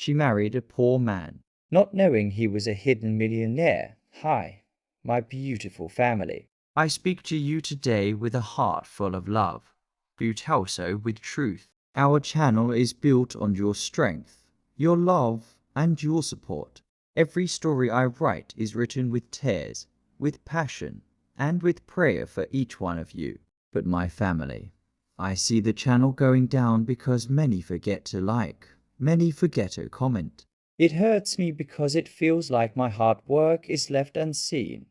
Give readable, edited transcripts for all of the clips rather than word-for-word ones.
She married a poor man, not knowing he was a hidden millionaire. Hi, my beautiful family. I speak to you today with a heart full of love. You tell so with truth. Our channel is built on your strength, your love, and your support. Every story I write is written with tears, with passion, and with prayer for each one of you. But my family, I see the channel going down because many forget to like, many forget to comment. It hurts me because it feels like my hard work is left unseen.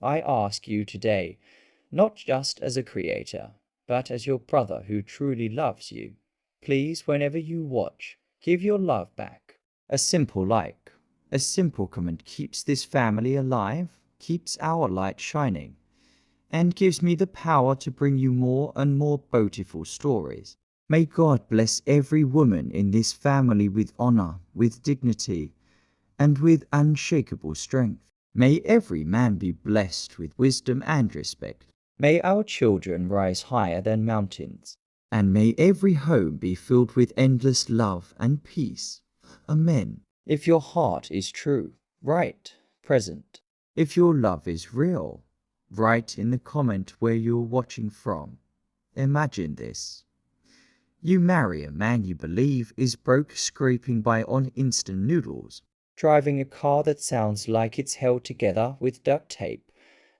I ask you today, not just as a creator, but as your brother who truly loves you, please, whenever you watch, give your love back. A simple like, a simple comment keeps this family alive, keeps our light shining, and gives me the power to bring you more and more beautiful stories. May God bless every woman in this family with honor, with dignity, and with unshakable strength. May every man be blessed with wisdom and respect. May our children rise higher than mountains, and may every home be filled with endless love and peace. Amen. If your heart is true, write present. If your love is real, write in the comment where you're watching from. Imagine this. You marry a man you believe is broke, scraping by on instant noodles, driving a car that sounds like it's held together with duct tape,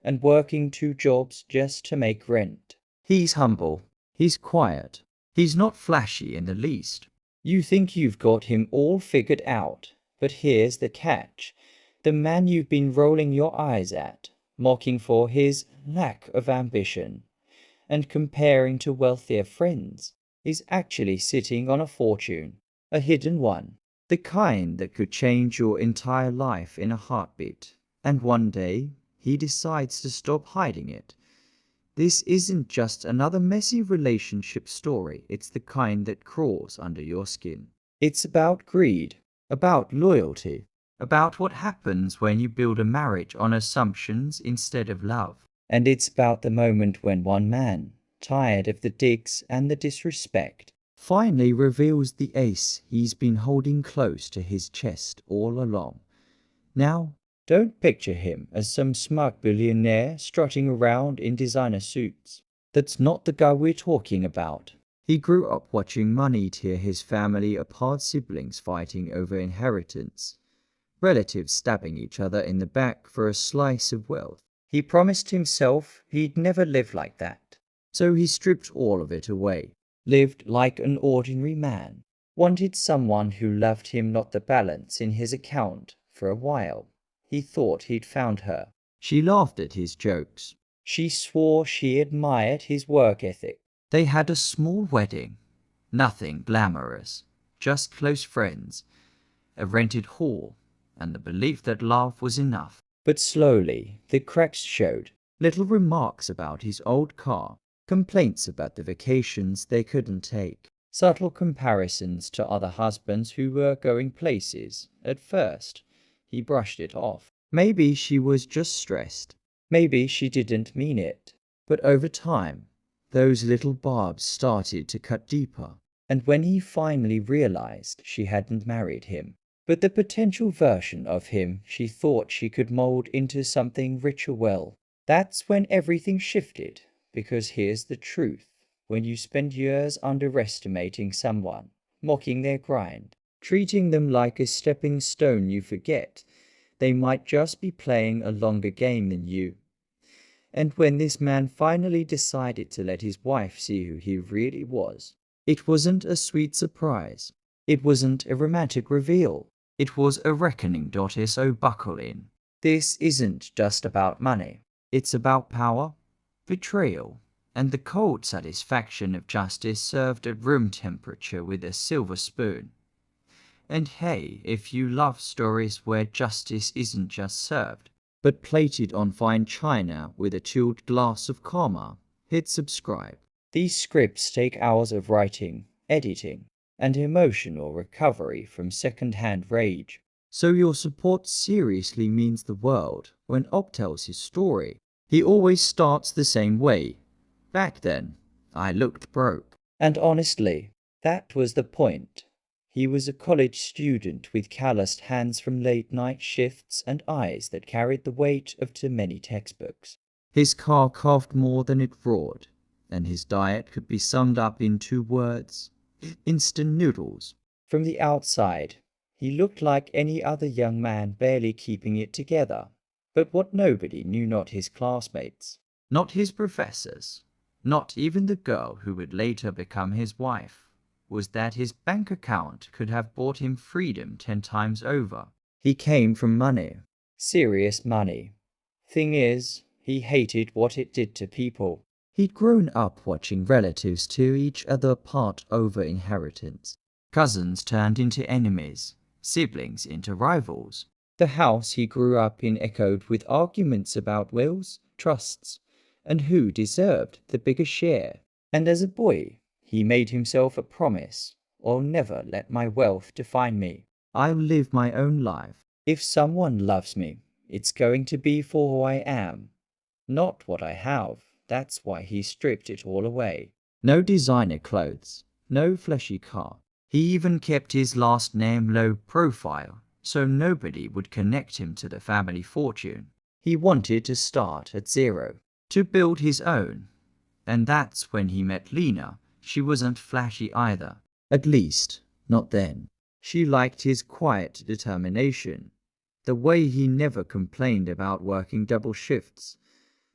and working 2 jobs just to make rent. He's humble, he's quiet, he's not flashy in the least. You think you've got him all figured out, but here's the catch. The man you've been rolling your eyes at, mocking for his lack of ambition, and comparing to wealthier friends, is actually sitting on a fortune, a hidden one, the kind that could change your entire life in a heartbeat. And one day, he decides to stop hiding it. This isn't just another messy relationship story, it's the kind that crawls under your skin. It's about greed, about loyalty, about what happens when you build a marriage on assumptions instead of love. And it's about the moment when one man, tired of the digs and the disrespect, finally reveals the ace he's been holding close to his chest all along. Now, don't picture him as some smug billionaire strutting around in designer suits. That's not the guy we're talking about. He grew up watching money tear his family apart, siblings fighting over inheritance, relatives stabbing each other in the back for a slice of wealth. He promised himself he'd never live like that. So he stripped all of it away, lived like an ordinary man, wanted someone who loved him, not the balance in his account. For a while, he thought he'd found her. She laughed at his jokes. She swore she admired his work ethic. They had a small wedding. Nothing glamorous, just close friends, a rented hall, and the belief that love was enough. But slowly, the cracks showed. Little remarks about his old car, complaints about the vacations they couldn't take, subtle comparisons to other husbands who were going places. At first, he brushed it off. Maybe she was just stressed. Maybe she didn't mean it. But over time, those little barbs started to cut deeper. And when he finally realized she hadn't married him, but the potential version of him she thought she could mold into something richer, well, that's when everything shifted. Because here's the truth. When you spend years underestimating someone, mocking their grind, treating them like a stepping stone, you forget they might just be playing a longer game than you. And when this man finally decided to let his wife see who he really was, it wasn't a sweet surprise. It wasn't a romantic reveal. It was a reckoning. So buckle in. This isn't just about money. It's about power, betrayal, and the cold satisfaction of justice served at room temperature with a silver spoon. And hey, if you love stories where justice isn't just served, but plated on fine china with a chilled glass of karma, hit subscribe. These scripts take hours of writing, editing, and emotional recovery from second-hand rage. So your support seriously means the world. When Op tells his story, he always starts the same way. Back then, I looked broke. And honestly, that was the point. He was a college student with calloused hands from late-night shifts and eyes that carried the weight of too many textbooks. His car coughed more than it roared, and his diet could be summed up in 2 words: instant noodles. From the outside, he looked like any other young man barely keeping it together. But what nobody knew, not his classmates, not his professors, not even the girl who would later become his wife, was that his bank account could have bought him freedom 10 times over. He came from money. Serious money. Thing is, he hated what it did to people. He'd grown up watching relatives tear each other apart over inheritance. Cousins turned into enemies, siblings into rivals. The house he grew up in echoed with arguments about wills, trusts, and who deserved the bigger share. And as a boy, he made himself a promise: I'll never let my wealth define me. I'll live my own life. If someone loves me, it's going to be for who I am, not what I have. That's why he stripped it all away. No designer clothes, no flashy car. He even kept his last name low profile, so nobody would connect him to the family fortune. He wanted to start at zero, to build his own. And that's when he met Lena. She wasn't flashy either. At least, not then. She liked his quiet determination, the way he never complained about working double shifts,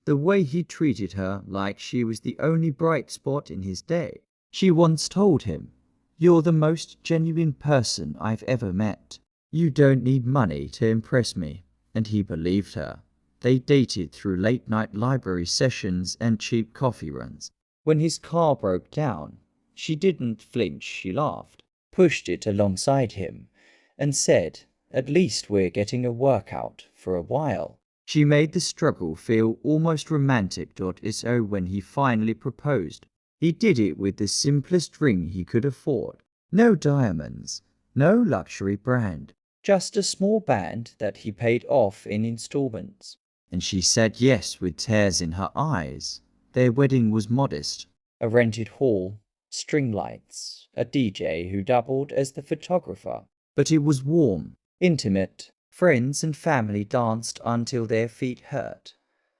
the way he treated her like she was the only bright spot in his day. She once told him, "You're the most genuine person I've ever met. You don't need money to impress me." And he believed her. They dated through late-night library sessions and cheap coffee runs. When his car broke down, she didn't flinch. She laughed, pushed it alongside him, and said, "At least we're getting a workout for a while." She made the struggle feel almost romantic. So when he finally proposed, he did it with the simplest ring he could afford. No diamonds, no luxury brand, just a small band that he paid off in installments. And she said yes with tears in her eyes. Their wedding was modest. A rented hall, string lights, a DJ who doubled as the photographer. But it was warm, intimate. Friends and family danced until their feet hurt.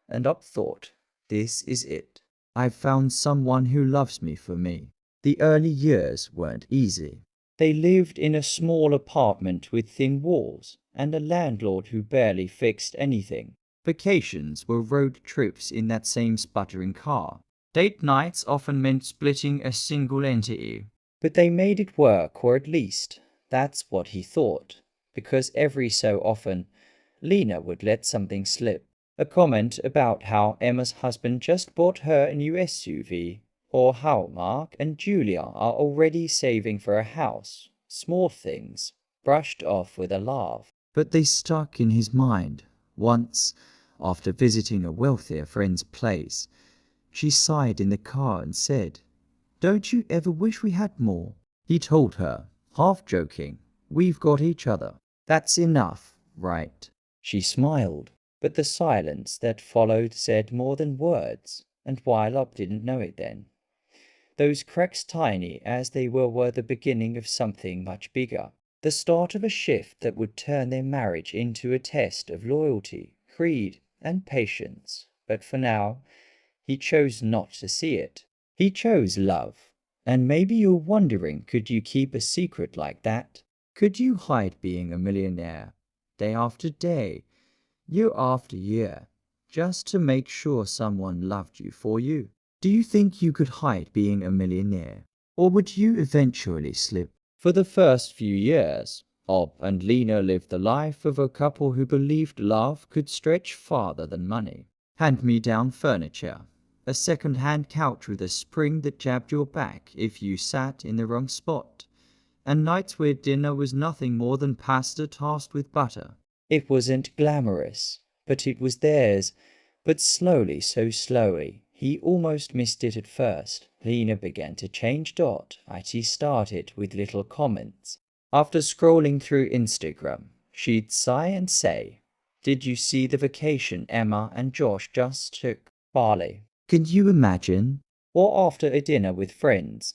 And Up thought, this is it. I've found someone who loves me for me. The early years weren't easy. They lived in a small apartment with thin walls and a landlord who barely fixed anything. Vacations were road trips in that same sputtering car. Date nights often meant splitting a single entity. But they made it work, or at least that's what he thought, because every so often Lena would let something slip. A comment about how Emma's husband just bought her a new SUV, or how Mark and Julia are already saving for a house. Small things, brushed off with a laugh. But they stuck in his mind. Once, after visiting a wealthier friend's place, she sighed in the car and said, "Don't you ever wish we had more?" He told her, half joking, "We've got each other. That's enough, right?" She smiled, but the silence that followed said more than words, and Up didn't know it then. Those cracks, tiny as they were the beginning of something much bigger. The start of a shift that would turn their marriage into a test of loyalty, greed, and patience. But for now, he chose not to see it. He chose love. And maybe you're wondering, could you keep a secret like that? Could you hide being a millionaire, day after day, year after year, just to make sure someone loved you for you? Do you think you could hide being a millionaire? Or would you eventually slip? For the first few years, Ob and Lena lived the life of a couple who believed love could stretch farther than money. Hand-me-down furniture, a second-hand couch with a spring that jabbed your back if you sat in the wrong spot, and nights where dinner was nothing more than pasta tossed with butter. It wasn't glamorous, but it was theirs. But slowly, so slowly, he almost missed it at first. Lena began to change. It started with little comments. After scrolling through Instagram, she'd sigh and say, "Did you see the vacation Emma and Josh just took? Bali. Can you imagine?" Or after a dinner with friends,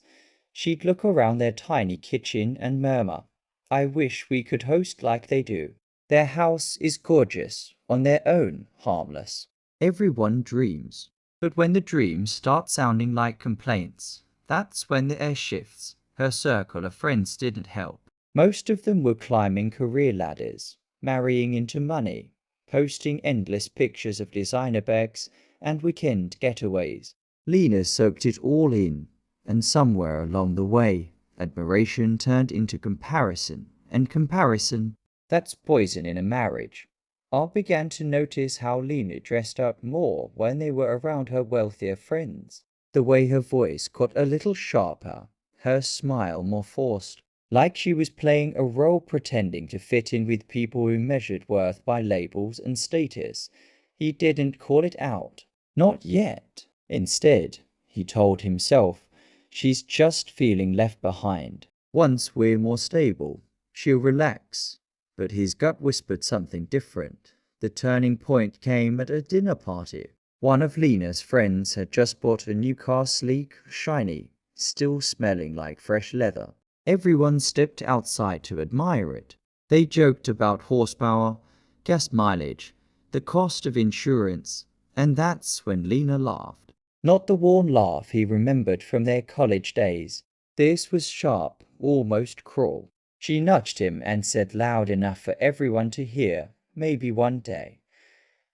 She'd look around their tiny kitchen and murmur, I wish we could host like they do. Their house is gorgeous, on their own, harmless. Everyone dreams. But when the dreams start sounding like complaints, that's when the air shifts. Her circle of friends didn't help. Most of them were climbing career ladders, marrying into money, posting endless pictures of designer bags and weekend getaways. Lena soaked it all in, and somewhere along the way, admiration turned into comparison, and comparison, that's poison in a marriage. I began to notice how Lena dressed up more when they were around her wealthier friends. The way her voice got a little sharper, her smile more forced, like she was playing a role pretending to fit in with people who measured worth by labels and status. He didn't call it out. Not yet. Instead, he told himself, she's just feeling left behind. Once we're more stable, she'll relax. But his gut whispered something different. The turning point came at a dinner party. One of Lena's friends had just bought a new car, sleek, shiny, still smelling like fresh leather. Everyone stepped outside to admire it. They joked about horsepower, gas mileage, the cost of insurance, and that's when Lena laughed. Not the worn laugh he remembered from their college days. This was sharp, almost cruel. She nudged him and said loud enough for everyone to hear, maybe one day,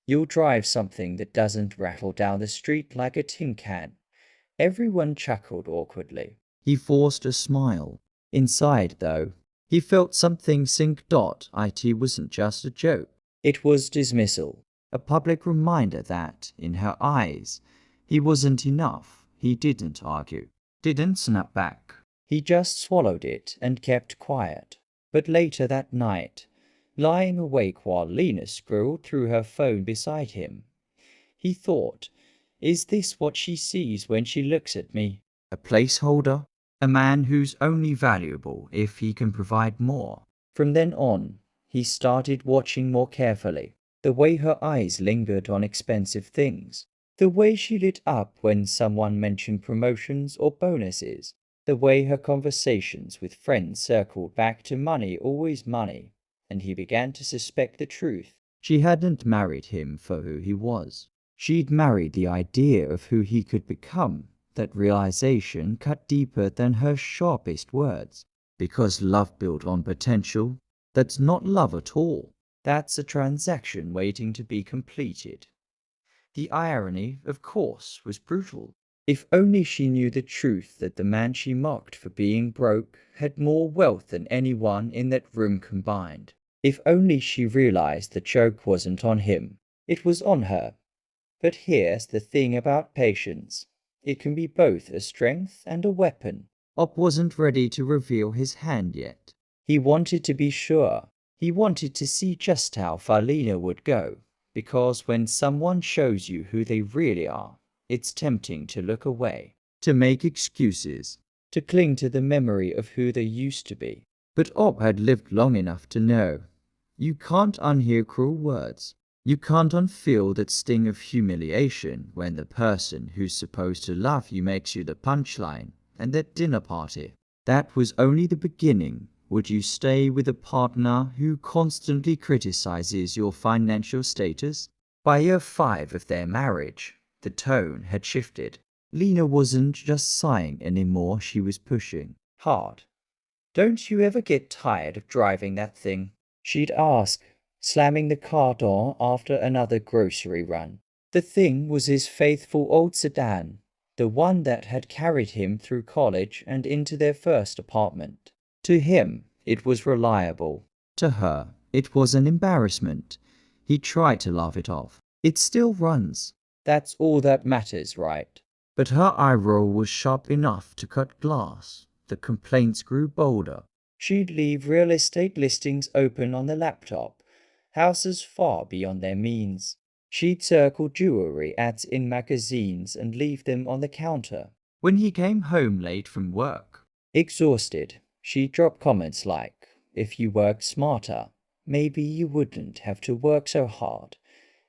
you'll drive something that doesn't rattle down the street like a tin can. Everyone chuckled awkwardly. He forced a smile. Inside, though, he felt something sink. It wasn't just a joke. It was dismissal. A public reminder that, in her eyes, he wasn't enough. He didn't argue, didn't snap back. He just swallowed it and kept quiet. But later that night, lying awake while Lena scrolled through her phone beside him, he thought, is this what she sees when she looks at me? A placeholder? A man who's only valuable if he can provide more. From then on, he started watching more carefully. The way her eyes lingered on expensive things. The way she lit up when someone mentioned promotions or bonuses. The way her conversations with friends circled back to money, always money. And he began to suspect the truth. She hadn't married him for who he was. She'd married the idea of who he could become. That realization cut deeper than her sharpest words. Because love built on potential, that's not love at all. That's a transaction waiting to be completed. The irony, of course, was brutal. If only she knew the truth that the man she mocked for being broke had more wealth than anyone in that room combined. If only she realized the joke wasn't on him. It was on her. But here's the thing about patience. It can be both a strength and a weapon. Op wasn't ready to reveal his hand yet. He wanted to be sure. He wanted to see just how far Lena would go. Because when someone shows you who they really are, it's tempting to look away, to make excuses, to cling to the memory of who they used to be. But Op had lived long enough to know. You can't unhear cruel words. You can't unfeel that sting of humiliation when the person who's supposed to love you makes you the punchline. And that dinner party, that was only the beginning. Would you stay with a partner who constantly criticizes your financial status? By year 5 of their marriage, the tone had shifted. Lena wasn't just sighing anymore, she was pushing hard. Don't you ever get tired of driving that thing? She'd ask, slamming the car door after another grocery run. The thing was his faithful old sedan, the one that had carried him through college and into their first apartment. To him, it was reliable. To her, it was an embarrassment. He tried to laugh it off. It still runs. That's all that matters, right? But her eye roll was sharp enough to cut glass. The complaints grew bolder. She'd leave real estate listings open on the laptop, houses far beyond their means. She'd circle jewelry ads in magazines and leave them on the counter. When he came home late from work, exhausted, she'd drop comments like, if you worked smarter, maybe you wouldn't have to work so hard.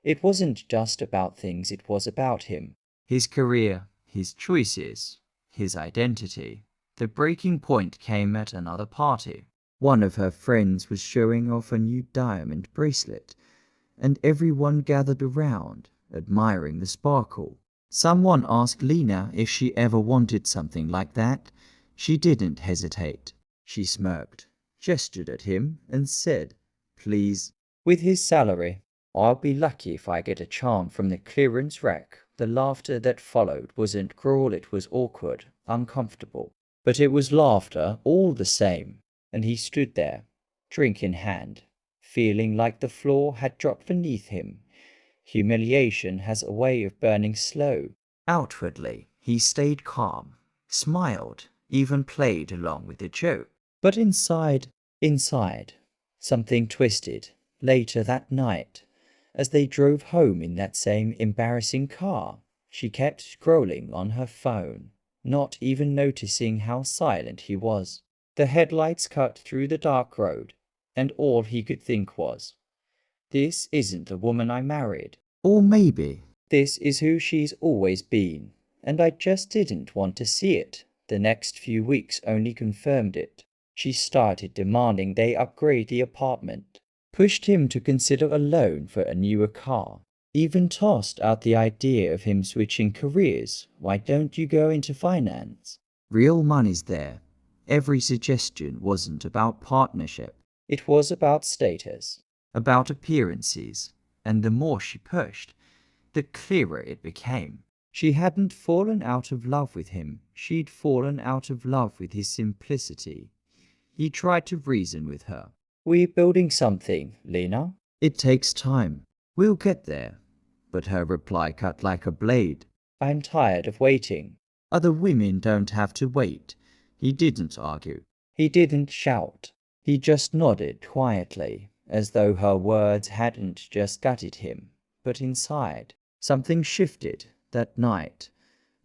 It wasn't just about things, it was about him. His career, his choices, his identity. The breaking point came at another party. One of her friends was showing off a new diamond bracelet, and everyone gathered around, admiring the sparkle. Someone asked Lena if she ever wanted something like that. She didn't hesitate. She smirked, gestured at him, and said, "Please." With his salary, I'll be lucky if I get a charm from the clearance rack. The laughter that followed wasn't cruel, it was awkward, uncomfortable. But it was laughter all the same, and he stood there, drink in hand, feeling like the floor had dropped beneath him. Humiliation has a way of burning slow. Outwardly, he stayed calm, smiled, even played along with the joke. But inside, something twisted. Later that night, as they drove home in that same embarrassing car, she kept scrolling on her phone, not even noticing how silent he was. The headlights cut through the dark road, and all he could think was, "This isn't the woman I married." Or maybe, "This is who she's always been, and I just didn't want to see it." The next few weeks only confirmed it. She started demanding they upgrade the apartment, pushed him to consider a loan for a newer car, even tossed out the idea of him switching careers. "Why don't you go into finance? Real money's there." Every suggestion wasn't about partnership. It was about status, about appearances, and the more she pushed, the clearer it became. She hadn't fallen out of love with him. She'd fallen out of love with his simplicity. He tried to reason with her. "We're building something, Lena. It takes time. We'll get there." But her reply cut like a blade. "I'm tired of waiting." Other women don't have to wait. He didn't argue. He didn't shout. He just nodded quietly, as though her words hadn't just gutted him. But inside, something shifted that night.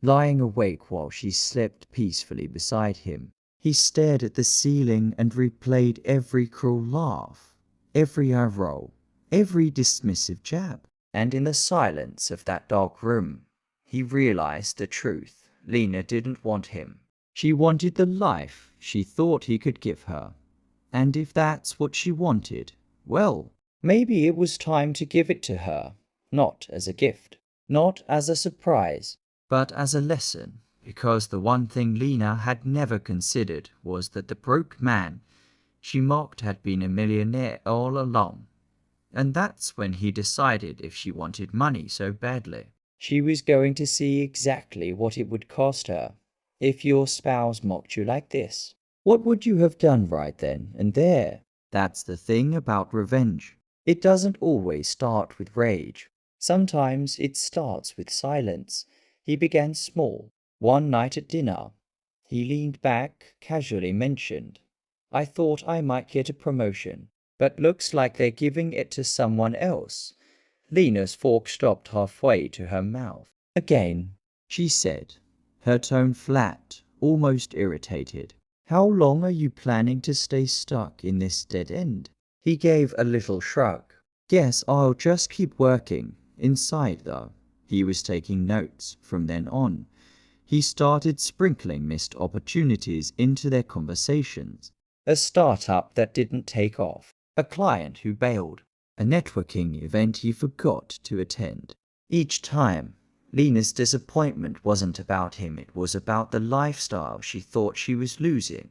Lying awake while she slept peacefully beside him, he stared at the ceiling and replayed every cruel laugh, every eye roll, every dismissive jab. And in the silence of that dark room, he realized the truth. Lena didn't want him. She wanted the life she thought he could give her. And if that's what she wanted, well, maybe it was time to give it to her. Not as a gift, not as a surprise, but as a lesson. Because the one thing Lena had never considered was that the broke man she mocked had been a millionaire all along. And that's when he decided if she wanted money so badly, she was going to see exactly what it would cost her. If your spouse mocked you like this, what would you have done right then and there? That's the thing about revenge. It doesn't always start with rage. Sometimes it starts with silence. He began small. One night at dinner, he leaned back, casually mentioned, "I thought I might get a promotion, but looks like they're giving it to someone else." Lena's fork stopped halfway to her mouth. "Again," she said, her tone flat, almost irritated. "How long are you planning to stay stuck in this dead end?" He gave a little shrug. "Guess I'll just keep working. Inside, though." He was taking notes from then on. He started sprinkling missed opportunities into their conversations. A startup that didn't take off, a client who bailed, a networking event he forgot to attend. Each time, Lena's disappointment wasn't about him, it was about the lifestyle she thought she was losing.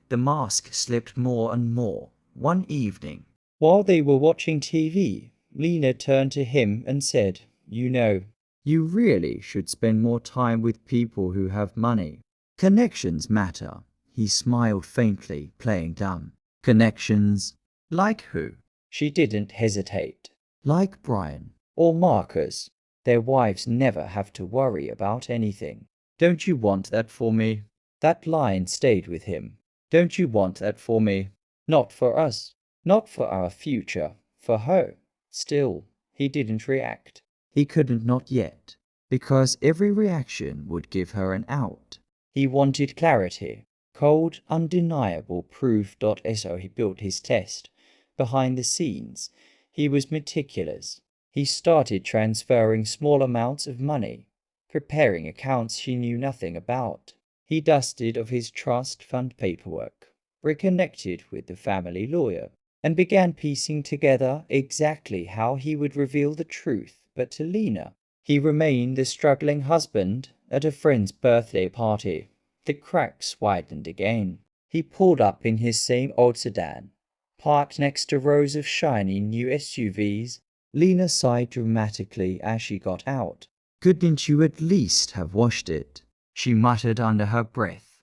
The mask slipped more and more. One evening, while they were watching TV, Lena turned to him and said, "You know, you really should spend more time with people who have money. Connections matter." He smiled faintly, playing dumb. "Connections? Like who?" She didn't hesitate. "Like Brian or Marcus. Their wives never have to worry about anything." "Don't you want that for me?" That line stayed with him. "Don't you want that for me?" Not for us. Not for our future. For her. Still, he didn't react. He couldn't, not yet. Because every reaction would give her an out. He wanted clarity. Cold, undeniable proof. So he built his test. Behind the scenes, he was meticulous. He started transferring small amounts of money, preparing accounts she knew nothing about. He dusted off his trust fund paperwork, reconnected with the family lawyer, and began piecing together exactly how he would reveal the truth. But to Lena, he remained the struggling husband at a friend's birthday party. The cracks widened again. He pulled up in his same old sedan, parked next to rows of shiny new SUVs. Lena sighed dramatically as she got out. "Couldn't you at least have washed it?" she muttered under her breath,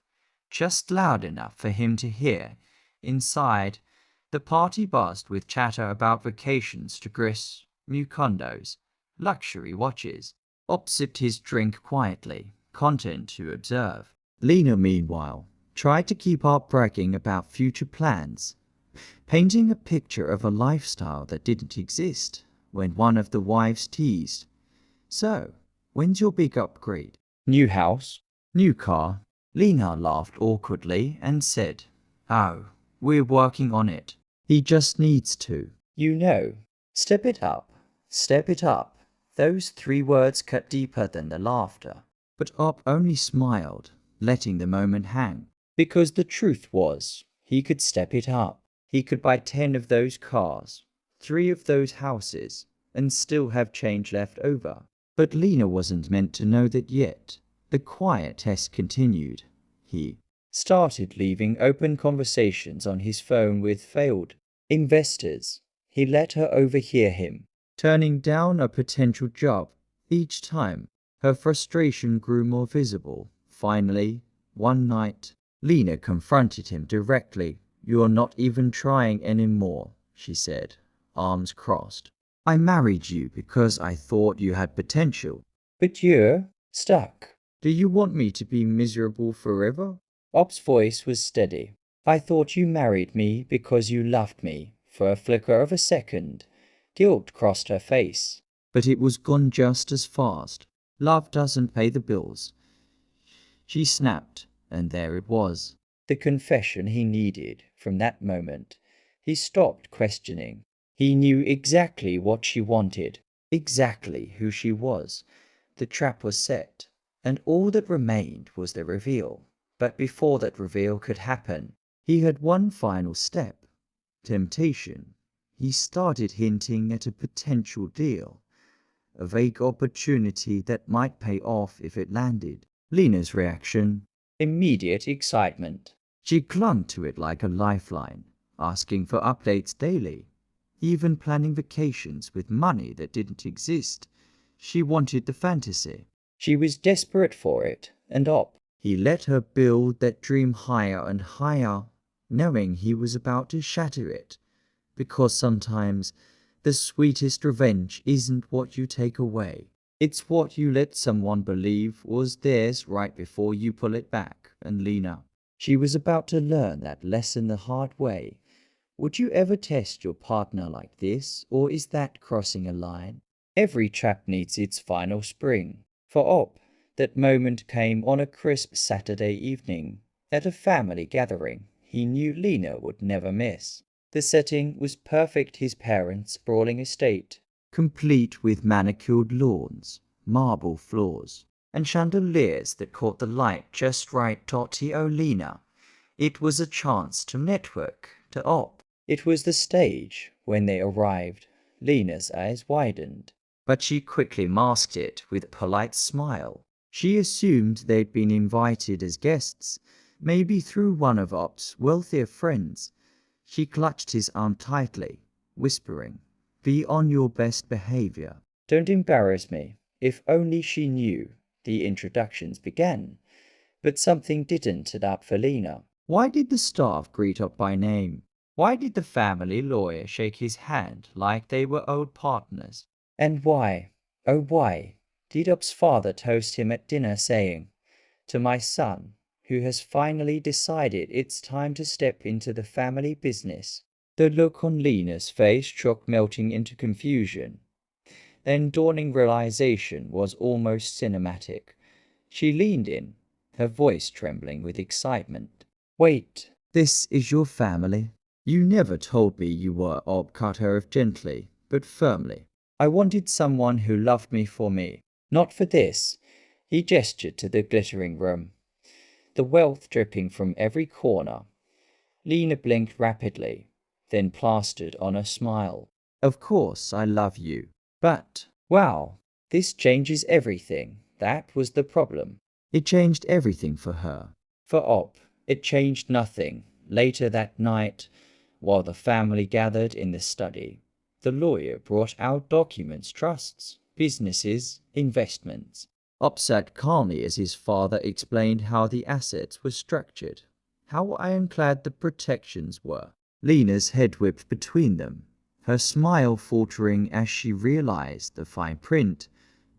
just loud enough for him to hear. Inside, the party buzzed with chatter about vacations to Greece, new condos, luxury watches. Op sipped his drink quietly, content to observe. Lena, meanwhile, tried to keep up bragging about future plans, painting a picture of a lifestyle that didn't exist. When one of the wives teased, "So, when's your big upgrade? New house? New car?" Lena laughed awkwardly and said, "Oh, we're working on it. He just needs to. You know, step it up, step it up." Those 3 words cut deeper than the laughter. But Op only smiled, letting the moment hang. Because the truth was, he could step it up. He could buy 10 of those cars, 3 of those houses, and still have change left over. But Lena wasn't meant to know that yet. The quiet test continued. He started leaving open conversations on his phone with failed investors. He let her overhear him, turning down a potential job. Each time, her frustration grew more visible. Finally, one night, Lena confronted him directly. "You're not even trying anymore," she said, arms crossed. "I married you because I thought you had potential. But you're stuck. Do you want me to be miserable forever?" Op's voice was steady. "I thought you married me because you loved me." For a flicker of a second, guilt crossed her face. But it was gone just as fast. "Love doesn't pay the bills," she snapped, and there it was. The confession he needed. From that moment, he stopped questioning. He knew exactly what she wanted, exactly who she was. The trap was set, and all that remained was the reveal. But before that reveal could happen, he had one final step. Temptation. He started hinting at a potential deal, a vague opportunity that might pay off if it landed. Lena's reaction? Immediate excitement. She clung to it like a lifeline, asking for updates daily, even planning vacations with money that didn't exist. She wanted the fantasy. She was desperate for it, and Op. He let her build that dream higher and higher, knowing he was about to shatter it. Because sometimes the sweetest revenge isn't what you take away. It's what you let someone believe was theirs right before you pull it back. And Lena, she was about to learn that lesson the hard way. Would you ever test your partner like this, or is that crossing a line? Every trap needs its final spring. For Op, that moment came on a crisp Saturday evening, at a family gathering he knew Lena would never miss. The setting was perfect, his parents' sprawling estate, complete with manicured lawns, marble floors, and chandeliers that caught the light just right. Lena. It was a chance to network, to Op. It was the stage. When they arrived, Lena's eyes widened, but she quickly masked it with a polite smile. She assumed they'd been invited as guests, maybe through one of Op's wealthier friends. She clutched his arm tightly, whispering, "Be on your best behavior. Don't embarrass me." If only she knew. The introductions began, but something didn't add up for Lena. Why did the staff greet Op by name? Why did the family lawyer shake his hand like they were old partners? And why, oh why, did Op's father toast him at dinner saying, "To my son, who has finally decided it's time to step into the family business"? The look on Lena's face shook, melting into confusion. Then dawning realization was almost cinematic. She leaned in, her voice trembling with excitement. "Wait, this is your family? You never told me you were." Ob cut her off gently, but firmly. "I wanted someone who loved me for me, not for this." He gestured to the glittering room. the wealth dripping from every corner. Lena blinked rapidly, then plastered on a smile. Of course I love you. But, wow, this changes everything. That was the problem. It changed everything for her. For Op, it changed nothing. Later that night, while the family gathered in the study, the lawyer brought out documents, trusts, businesses, investments. Op sat calmly as his father explained how the assets were structured, how ironclad the protections were. Lena's head whipped between them, her smile faltering as she realized the fine print.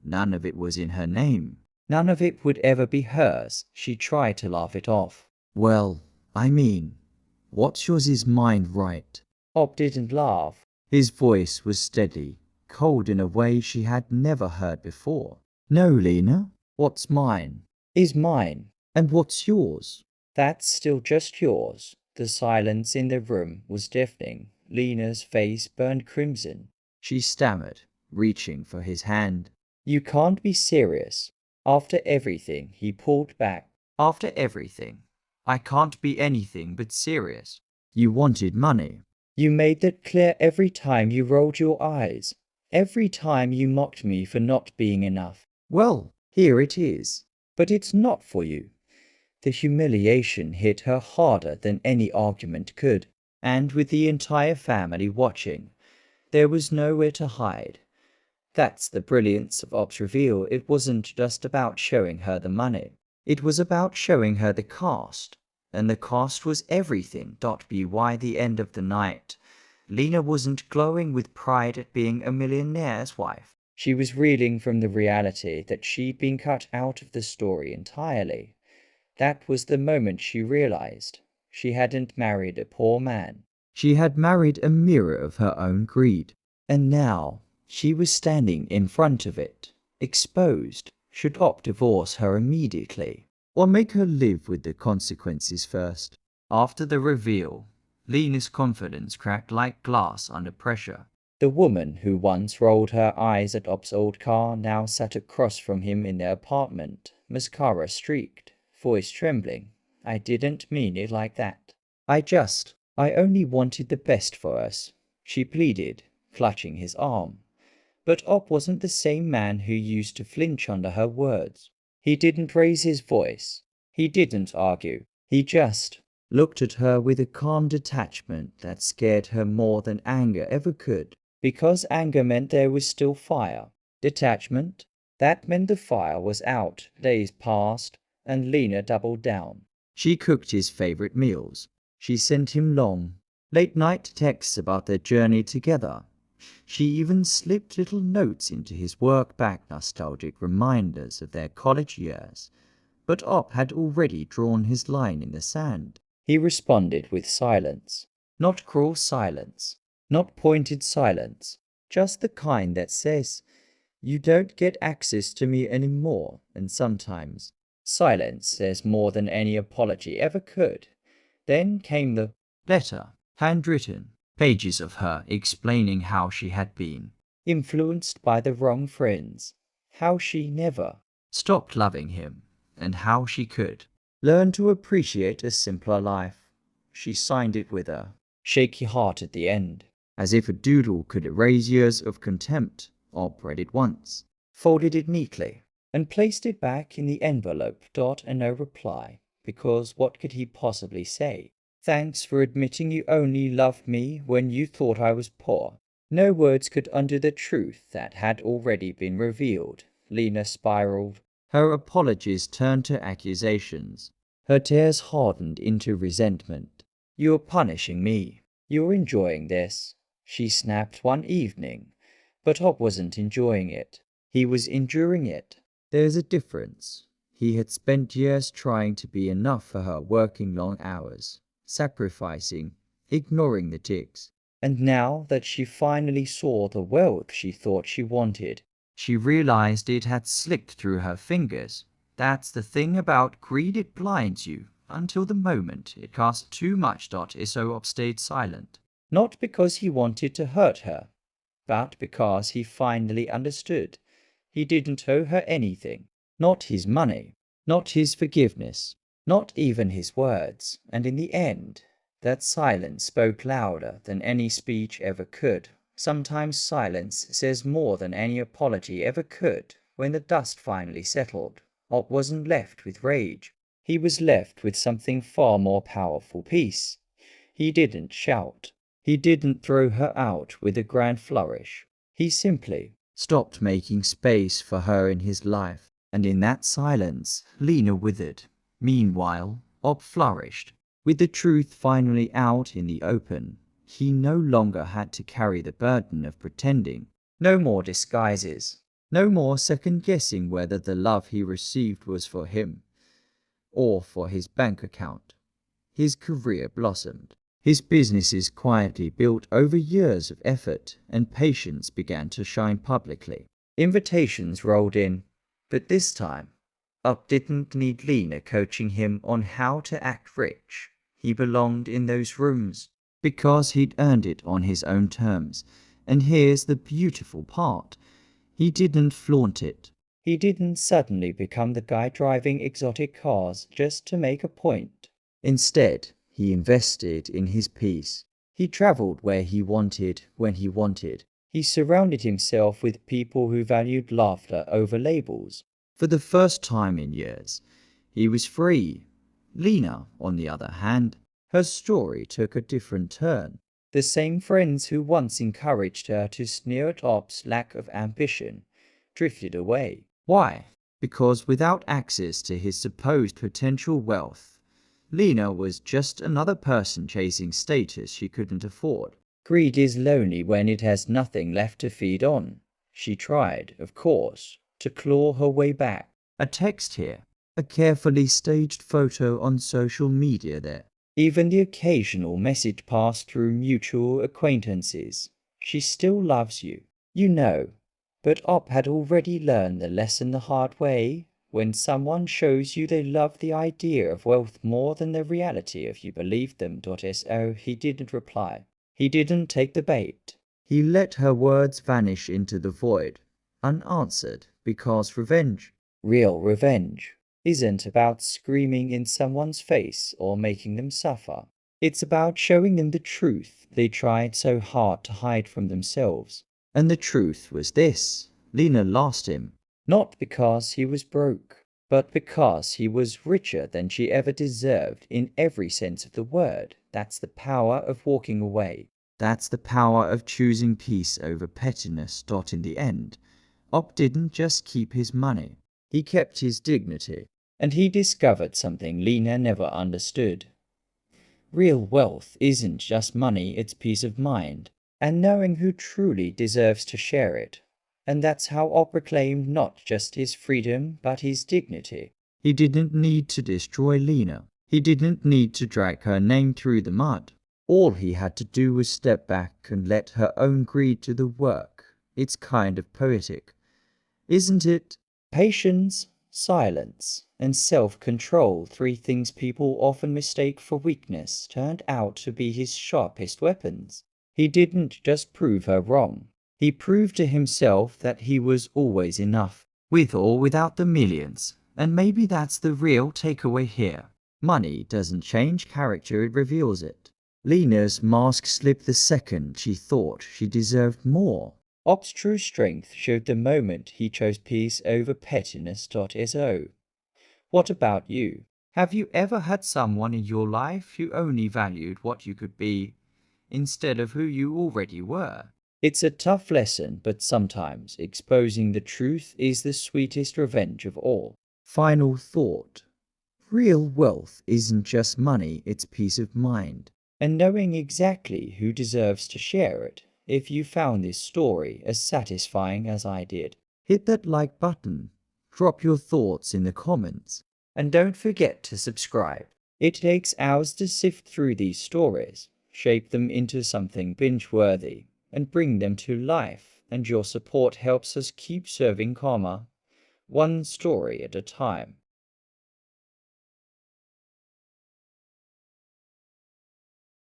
None of it was in her name. None of it would ever be hers. She tried to laugh it off. Well, I mean, what's yours is mine, right? Op didn't laugh. His voice was steady, cold in a way she had never heard before. No, Lena, what's mine is mine. And what's yours? That's still just yours. The silence in the room was deafening. Lena's face burned crimson. She stammered, reaching for his hand. You can't be serious. After everything, he pulled back. After everything, I can't be anything but serious. You wanted money. You made that clear every time you rolled your eyes. Every time you mocked me for not being enough. Well, here it is. But it's not for you. The humiliation hit her harder than any argument could, and with the entire family watching, there was nowhere to hide. That's the brilliance of Op's reveal. It wasn't just about showing her the money. It was about showing her the cost. And the cost was everything. By the end of the night, Lena wasn't glowing with pride at being a millionaire's wife. She was reeling from the reality that she'd been cut out of the story entirely. That was the moment she realized she hadn't married a poor man. She had married a mirror of her own greed. And now she was standing in front of it, exposed. Should Op divorce her immediately, or make her live with the consequences first? After the reveal, Lena's confidence cracked like glass under pressure. The woman who once rolled her eyes at Op's old car now sat across from him in their apartment, mascara streaked, voice trembling. I didn't mean it like that. I only wanted the best for us, she pleaded, clutching his arm. But Op wasn't the same man who used to flinch under her words. He didn't raise his voice. He didn't argue. He just looked at her with a calm detachment that scared her more than anger ever could. Because anger meant there was still fire. Detachment? That meant the fire was out. Days passed, and Lena doubled down. She cooked his favorite meals. She sent him long, late-night texts about their journey together. She even slipped little notes into his work bag, nostalgic reminders of their college years. But Op had already drawn his line in the sand. He responded with silence. Not cruel silence. Not pointed silence. Just the kind that says, you don't get access to me anymore, and sometimes silence says more than any apology ever could. Then came the letter, handwritten. Pages of her explaining how she had been influenced by the wrong friends, how she never stopped loving him, and how she could learn to appreciate a simpler life. She signed it with a shaky heart at the end, as if a doodle could erase years of contempt. Op read it once, folded it neatly, and placed it back in the envelope. And no reply, because what could he possibly say? Thanks for admitting you only loved me when you thought I was poor. No words could undo the truth that had already been revealed. Lena spiraled. Her apologies turned to accusations. Her tears hardened into resentment. You're punishing me. You're enjoying this, she snapped one evening. But Op wasn't enjoying it. He was enduring it. There's a difference. He had spent years trying to be enough for her, working long hours, sacrificing, ignoring the tics. And now that she finally saw the wealth she thought she wanted, she realized it had slipped through her fingers. That's the thing about greed, it blinds you until the moment it costs too much. So Op stayed silent. Not because he wanted to hurt her, but because he finally understood. He didn't owe her anything. Not his money, not his forgiveness, Not even his words, and in the end, that silence spoke louder than any speech ever could. Sometimes silence says more than any apology ever could. When the dust finally settled, Op wasn't left with rage. He was left with something far more powerful, peace. He didn't shout. He didn't throw her out with a grand flourish. He simply stopped making space for her in his life, and in that silence, Lena withered. Meanwhile, Ob flourished. With the truth finally out in the open, he no longer had to carry the burden of pretending. No more disguises. No more second-guessing whether the love he received was for him or for his bank account. His career blossomed. His businesses quietly built over years of effort, and patience began to shine publicly. Invitations rolled in, but this time, Up didn't need Lena coaching him on how to act rich. He belonged in those rooms because he'd earned it on his own terms. And here's the beautiful part. He didn't flaunt it. He didn't suddenly become the guy driving exotic cars just to make a point. Instead, he invested in his peace. He traveled where he wanted, when he wanted. He surrounded himself with people who valued laughter over labels. For the first time in years, he was free. Lena, on the other hand, her story took a different turn. The same friends who once encouraged her to sneer at Op's lack of ambition drifted away. Why? Because without access to his supposed potential wealth, Lena was just another person chasing status she couldn't afford. Greed is lonely when it has nothing left to feed on. She tried, of course, to claw her way back. A text here, a carefully staged photo on social media there. Even the occasional message passed through mutual acquaintances. She still loves you, you know. But Op had already learned the lesson the hard way. When someone shows you they love the idea of wealth more than the reality of you believe them. So he didn't reply. He didn't take the bait. He let her words vanish into the void, unanswered, because real revenge, isn't about screaming in someone's face or making them suffer. It's about showing them the truth they tried so hard to hide from themselves. And the truth was this: Lena lost him. Not because he was broke, but because he was richer than she ever deserved in every sense of the word. That's the power of walking away. That's the power of choosing peace over pettiness. In the end, Op didn't just keep his money. He kept his dignity. And he discovered something Lena never understood. Real wealth isn't just money, it's peace of mind, and knowing who truly deserves to share it. And that's how Op reclaimed not just his freedom, but his dignity. He didn't need to destroy Lena. He didn't need to drag her name through the mud. All he had to do was step back and let her own greed do the work. It's kind of poetic, isn't it? Patience, silence, and self-control, 3 things people often mistake for weakness, turned out to be his sharpest weapons. He didn't just prove her wrong. He proved to himself that he was always enough, with or without the millions. And maybe that's the real takeaway here. Money doesn't change character, it reveals it. Lena's mask slipped the second she thought she deserved more. Op's true strength showed the moment he chose peace over pettiness. So, what about you? Have you ever had someone in your life who only valued what you could be instead of who you already were? It's a tough lesson, but sometimes exposing the truth is the sweetest revenge of all. Final thought. Real wealth isn't just money, it's peace of mind. And knowing exactly who deserves to share it. If you found this story as satisfying as I did, hit that like button, drop your thoughts in the comments, and don't forget to subscribe. It takes hours to sift through these stories, shape them into something binge-worthy, and bring them to life, and your support helps us keep serving karma, one story at a time.